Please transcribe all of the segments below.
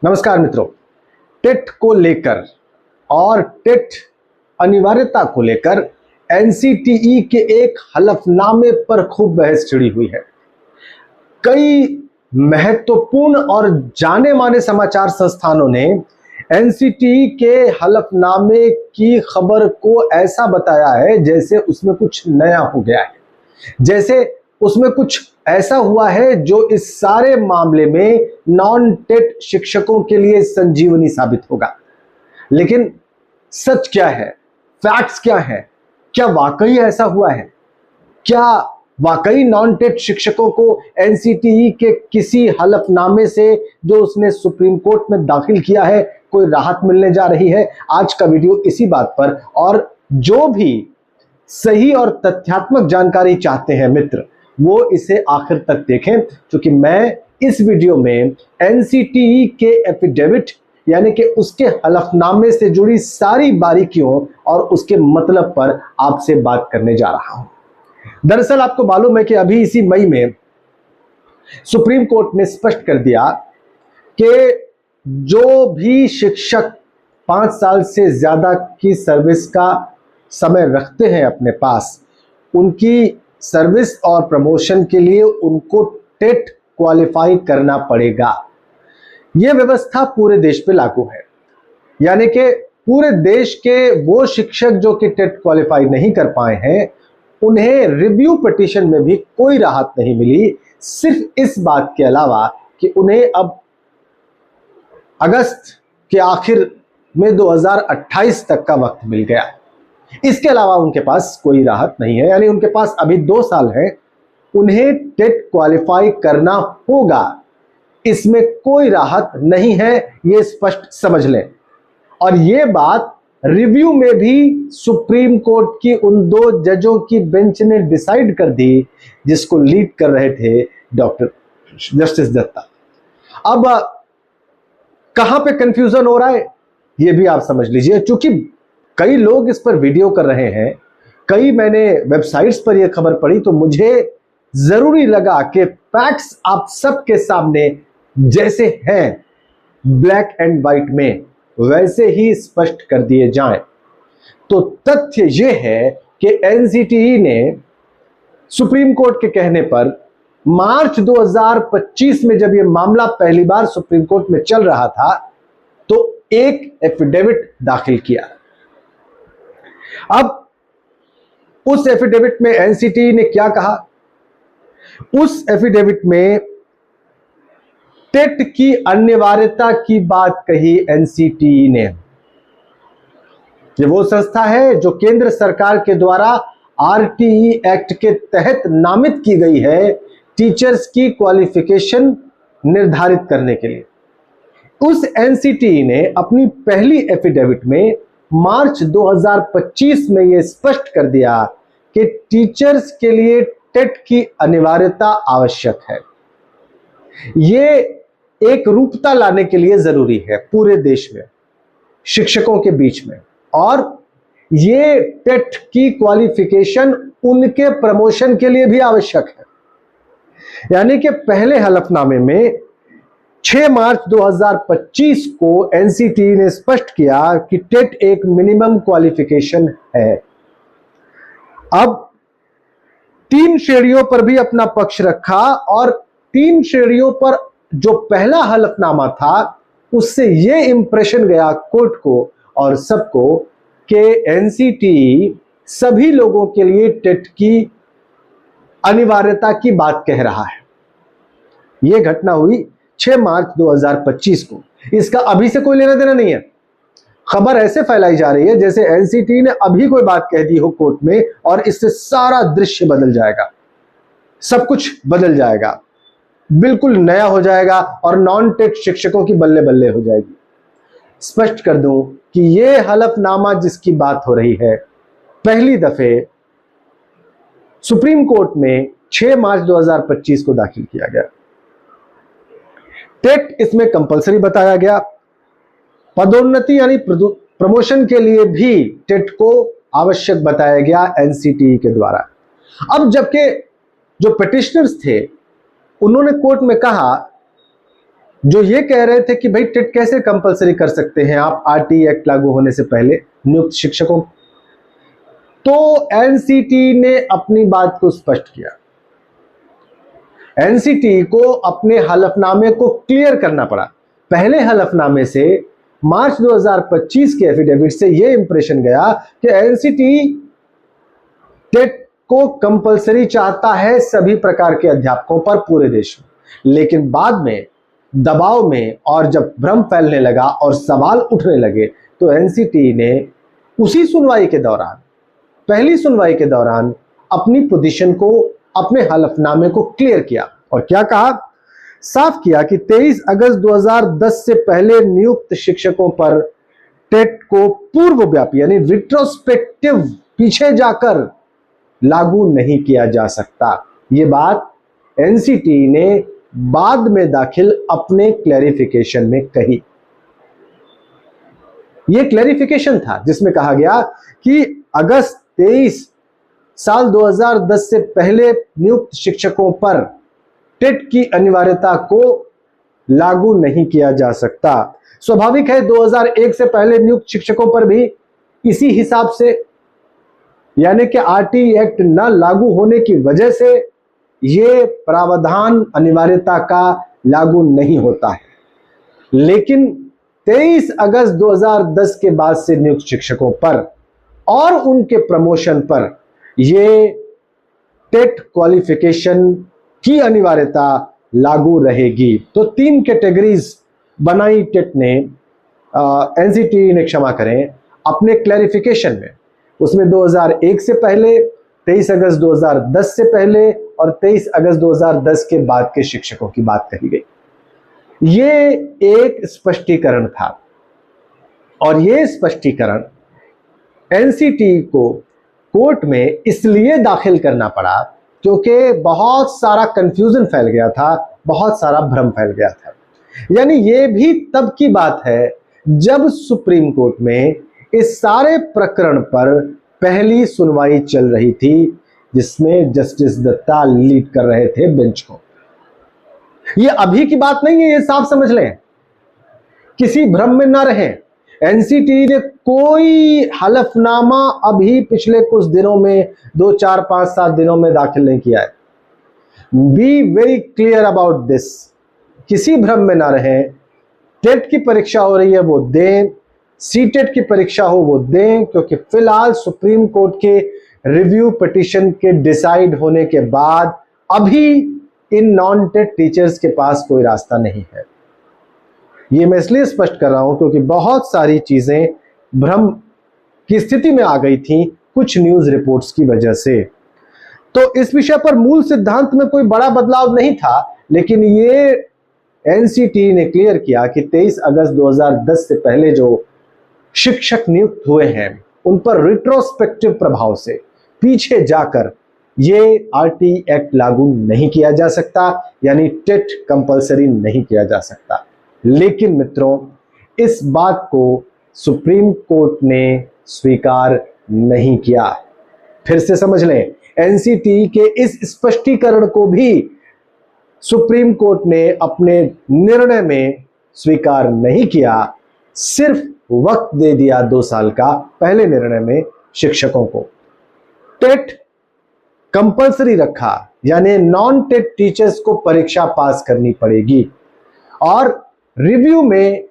नमस्कार मित्रों। टेट को लेकर और टेट अनिवार्यता को लेकर एनसीटीई के एक हलफनामे पर खूब बहस छिड़ी हुई है। कई महत्वपूर्ण और जाने माने समाचार संस्थानों ने एनसीटीई के हलफनामे की खबर को ऐसा बताया है जैसे उसमें कुछ नया हो गया है, जैसे उसमें कुछ ऐसा हुआ है जो इस सारे मामले में नॉन टेट शिक्षकों के लिए संजीवनी साबित होगा। लेकिन सच क्या है, फैक्ट्स क्या है? क्या वाकई ऐसा हुआ है? क्या वाकई नॉन टेट शिक्षकों को एनसीटीई के किसी हलफनामे से जो उसने सुप्रीम कोर्ट में दाखिल किया है कोई राहत मिलने जा रही है? आज का वीडियो इसी बात पर, और जो भी सही और तथ्यात्मक जानकारी चाहते हैं मित्र, वो इसे आखिर तक देखें, क्योंकि मैं इस वीडियो में एनसीटीई के एफिडेविट यानी कि उसके हलफनामे से जुड़ी सारी बारीकियों और उसके मतलब पर आपसे बात करने जा रहा हूं। दरअसल आपको मालूम है कि अभी इसी मई में सुप्रीम कोर्ट ने स्पष्ट कर दिया कि जो भी शिक्षक 5 साल से ज्यादा की सर्विस का समय रखते हैं अपने पास, उनकी सर्विस और प्रमोशन के लिए उनको टेट क्वालिफाई करना पड़ेगा। यह व्यवस्था पूरे देश पे लागू है, यानी कि पूरे देश के वो शिक्षक जो कि टेट क्वालिफाई नहीं कर पाए हैं, उन्हें रिव्यू पिटीशन में भी कोई राहत नहीं मिली, सिर्फ इस बात के अलावा कि उन्हें अब अगस्त के आखिर में 2028 तक का वक्त मिल गया। इसके अलावा उनके पास कोई राहत नहीं है, यानी उनके पास अभी 2 साल है, उन्हें टेट क्वालिफाई करना होगा। इसमें कोई राहत नहीं है, यह स्पष्ट समझ लें। और यह बात रिव्यू में भी सुप्रीम कोर्ट की उन 2 जजों की बेंच ने डिसाइड कर दी जिसको लीड कर रहे थे डॉक्टर जस्टिस दत्ता। अब कहां पे कंफ्यूजन हो रहा है यह भी आप समझ लीजिए, क्योंकि कई लोग इस पर वीडियो कर रहे हैं, कई मैंने वेबसाइट्स पर यह खबर पढ़ी, तो मुझे जरूरी लगा कि फैक्ट्स आप सबके सामने जैसे हैं ब्लैक एंड व्हाइट में वैसे ही स्पष्ट कर दिए जाएं। तो तथ्य यह है कि एनसीटीई ने सुप्रीम कोर्ट के कहने पर मार्च 2025 में जब यह मामला पहली बार सुप्रीम कोर्ट में चल रहा था, तो एक एफिडेविट दाखिल किया। अब उस एफिडेविट में एनसीटीई ने क्या कहा? उस एफिडेविट में टेट की अनिवार्यता की बात कही एनसीटीई ने। ये वो संस्था है जो केंद्र सरकार के द्वारा आरटीई एक्ट के तहत नामित की गई है टीचर्स की क्वालिफिकेशन निर्धारित करने के लिए। उस एनसीटीई ने अपनी पहली एफिडेविट में मार्च 2025 में यह स्पष्ट कर दिया कि टीचर्स के लिए टेट की अनिवार्यता आवश्यक है। यह एक रूपता लाने के लिए जरूरी है पूरे देश में शिक्षकों के बीच में, और यह टेट की क्वालिफिकेशन उनके प्रमोशन के लिए भी आवश्यक है। यानी कि पहले हलफनामे में 6 मार्च 2025 को एनसीटीई ने स्पष्ट किया कि टेट एक मिनिमम क्वालिफिकेशन है। अब 3 श्रेणियों पर भी अपना पक्ष रखा, और 3 श्रेणियों पर जो पहला हलफनामा था उससे यह इंप्रेशन गया कोर्ट को और सबको कि एनसीटीई सभी लोगों के लिए टेट की अनिवार्यता की बात कह रहा है। यह घटना हुई 6 मार्च 2025 को। इसका अभी से कोई लेना देना नहीं है। खबर ऐसे फैलाई जा रही है जैसे एनसीटीई ने अभी कोई बात कह दी हो कोर्ट में और इससे सारा दृश्य बदल जाएगा, सब कुछ बदल जाएगा, बिल्कुल नया हो जाएगा और नॉन टेट शिक्षकों की बल्ले बल्ले हो जाएगी। स्पष्ट कर दूं कि यह हलफनामा जिसकी बात हो रही है, पहली दफे सुप्रीम कोर्ट में 6 मार्च 2025 को दाखिल किया गया। टेट इसमें कंपलसरी बताया गया। पदोन्नति यानी प्रमोशन के लिए भी टेट को आवश्यक बताया गया एनसीटीई के द्वारा। अब जबकि जो पिटिशनर्स थे उन्होंने कोर्ट में कहा जो ये कह रहे थे कि भाई टेट कैसे कंपलसरी कर सकते हैं आप आरटी एक्ट लागू होने से पहले नियुक्त शिक्षकों, तो एनसीटी ने अपनी बात को स्पष्ट किया। एनसीटी को अपने हलफनामे को क्लियर करना पड़ा। पहले हलफनामे से मार्च 2025 के एफिडेविट से यह इंप्रेशन गया कि एनसीटी टेट को कंपलसरी चाहता है सभी प्रकार के अध्यापकों पर पूरे देश में, लेकिन बाद में दबाव में और जब भ्रम फैलने लगा और सवाल उठने लगे तो एनसीटी ने उसी सुनवाई के दौरान, पहली सुनवाई के दौरान अपनी पोजीशन को, अपने हलफनामे को क्लियर किया और क्या कहा, साफ किया कि 23 अगस्त 2010 से पहले नियुक्त शिक्षकों पर टेट को पूर्वव्यापी यानी रिट्रोस्पेक्टिव पीछे जाकर लागू नहीं किया जा सकता। यह बात एनसीटी ने बाद में दाखिल अपने क्लैरिफिकेशन में कही। यह क्लैरिफिकेशन था जिसमें कहा गया कि अगस्त 23 साल 2010 से पहले नियुक्त शिक्षकों पर टेट की अनिवार्यता को लागू नहीं किया जा सकता। स्वाभाविक है 2001 से पहले नियुक्त शिक्षकों पर भी इसी हिसाब से, यानी कि आरटी एक्ट न लागू होने की वजह से यह प्रावधान अनिवार्यता का लागू नहीं होता है। लेकिन 23 अगस्त 2010 के बाद से नियुक्त शिक्षकों पर और उनके प्रमोशन पर यह टेट क्वालिफिकेशन की अनिवार्यता लागू रहेगी। तो 3 कैटेगरीज बनाई टेट ने, एनसीटी ने क्षमा करें, अपने क्लैरिफिकेशन में। उसमें 2001 से पहले, 23 अगस्त 2010 से पहले और 23 अगस्त 2010 के बाद के शिक्षकों की बात कही गई। ये एक स्पष्टीकरण था और ये स्पष्टीकरण एनसीटी को कोर्ट में इसलिए दाखिल करना पड़ा क्योंकि बहुत सारा कंफ्यूजन फैल गया था, बहुत सारा भ्रम फैल गया था। यानी ये भी तब की बात है जब सुप्रीम कोर्ट में इस सारे प्रकरण पर पहली सुनवाई चल रही थी, जिसमें जस्टिस दत्ता लीड कर रहे थे बेंच को। ये अभी की बात नहीं है, ये साफ समझ लें, किसी भ्रम में ना रहें। एनसीटी ने कोई हलफनामा अभी पिछले कुछ दिनों में, 2, 4, 5, 7 दिनों में दाखिल नहीं किया है। Be very clear about this, किसी भ्रम में ना रहें। टेट की परीक्षा हो रही है वो दें, सीटेट की परीक्षा हो वो दें, क्योंकि फिलहाल सुप्रीम कोर्ट के रिव्यू पिटीशन के डिसाइड होने के बाद अभी इन नॉन टेट टीचर्स के पास कोई रास्ता नहीं है। ये मैं इसलिए स्पष्ट कर रहा हूं क्योंकि बहुत सारी चीजें भ्रम की स्थिति में आ गई थी कुछ न्यूज रिपोर्ट्स की वजह से। तो इस विषय पर मूल सिद्धांत में कोई बड़ा बदलाव नहीं था, लेकिन ये एनसीटी ने क्लियर किया कि 23 अगस्त 2010 से पहले जो शिक्षक नियुक्त हुए हैं उन पर रिट्रोस्पेक्टिव प्रभाव से पीछे जाकर ये आरटी एक्ट लागू नहीं किया जा सकता, यानी टेट कंपलसरी नहीं किया जा सकता। लेकिन मित्रों, इस बात को सुप्रीम कोर्ट ने स्वीकार नहीं किया। फिर से समझ लें, एनसीटी के इस स्पष्टीकरण को भी सुप्रीम कोर्ट ने अपने निर्णय में स्वीकार नहीं किया, सिर्फ वक्त दे दिया 2 साल का पहले निर्णय में शिक्षकों को। टेट कंपलसरी रखा, यानी नॉन टेट टीचर्स को परीक्षा पास करनी पड़ेगी और रिव्यू में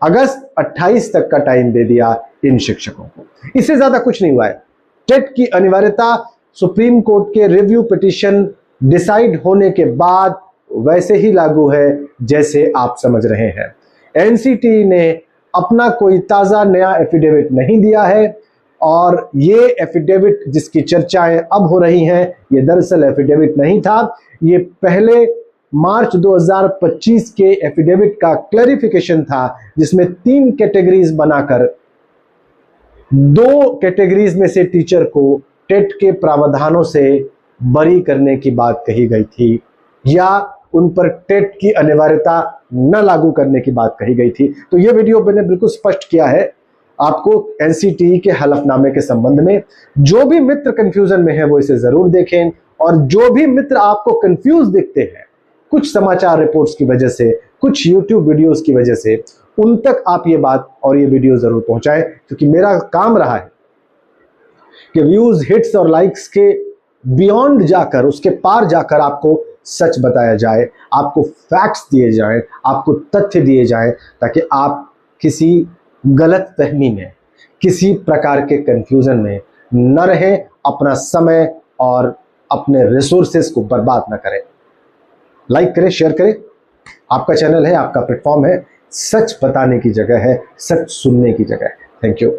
अगस्त 28 तक का टाइम दे दिया इन शिक्षकों को। इससे ज्यादा कुछ नहीं हुआ है। टेट की अनिवार्यता सुप्रीम कोर्ट के रिव्यू पिटीशन डिसाइड होने के बाद वैसे ही लागू है जैसे आप समझ रहे हैं। एनसीटी ने अपना कोई ताजा नया एफिडेविट नहीं दिया है और ये एफिडेविट जिसकी चर्चाएं अब हो रही हैं, ये दरअसल एफिडेविट नहीं था। ये पहले मार्च 2025 के एफिडेविट का क्लैरिफिकेशन था, जिसमें 3 कैटेगरीज बनाकर 2 कैटेगरीज में से टीचर को टेट के प्रावधानों से बरी करने की बात कही गई थी या उन पर टेट की अनिवार्यता न लागू करने की बात कही गई थी। तो ये वीडियो मैंने बिल्कुल स्पष्ट किया है आपको एनसीटी के हलफनामे के संबंध में। जो भी मित्र कंफ्यूजन में है वो इसे जरूर देखें, और जो भी मित्र आपको कंफ्यूज दिखते हैं कुछ समाचार रिपोर्ट्स की वजह से, कुछ YouTube वीडियोस की वजह से उन तक आप ये बात और ये वीडियो जरूर पहुंचाएं, क्योंकि मेरा काम रहा है कि व्यूज, हिट्स और लाइक्स के बियॉन्ड जाकर, उसके पार जाकर आपको सच बताया जाए, आपको फैक्ट्स दिए जाएं, आपको तथ्य दिए जाएं, ताकि आप किसी गलत फहमी में, किसी प्रकार के कंफ्यूजन में न रहें, अपना समय और अपने रिसोर्सेस को बर्बाद न करें। लाइक करें, शेयर करें। आपका चैनल है, आपका प्लेटफॉर्म है, सच बताने की जगह है, सच सुनने की जगह है। Thank you.